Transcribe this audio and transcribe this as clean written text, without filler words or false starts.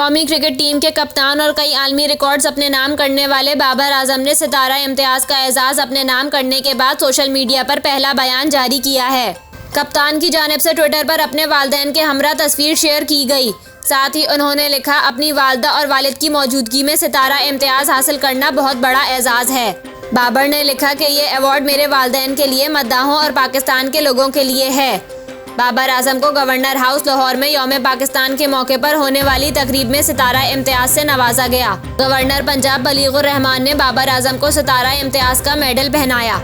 कौमी cricket team के कप्तान और कई आलमी रिकॉर्ड्स अपने नाम करने वाले बाबर आजम ने सितारा इम्तियाज का एजाज अपने नाम करने के बाद सोशल मीडिया पर पहला बयान जारी किया है। कप्तान की जानिब से ट्विटर पर अपने वालिदैन के हमरा तस्वीर शेयर की गई। साथ ही उन्होंने लिखा, अपनी वालदा और वालिद की मौजूदगी में सितारा इम्तियाज हासिल करना बहुत बड़ा एजाज है। बाबर ने लिखा कि ये अवार्ड मेरे वालिदैन के लिए, मद्दाहों और पाकिस्तान के लोगों के लिए है। बाबर आजम को गवर्नर हाउस लाहौर में यौम पाकिस्तान के मौके पर होने वाली तकरीब में सितारा इम्तियाज से नवाजा गया। गवर्नर पंजाब बलीगुर रहमान ने बाबर आजम को सितारा इम्तियाज का मेडल पहनाया।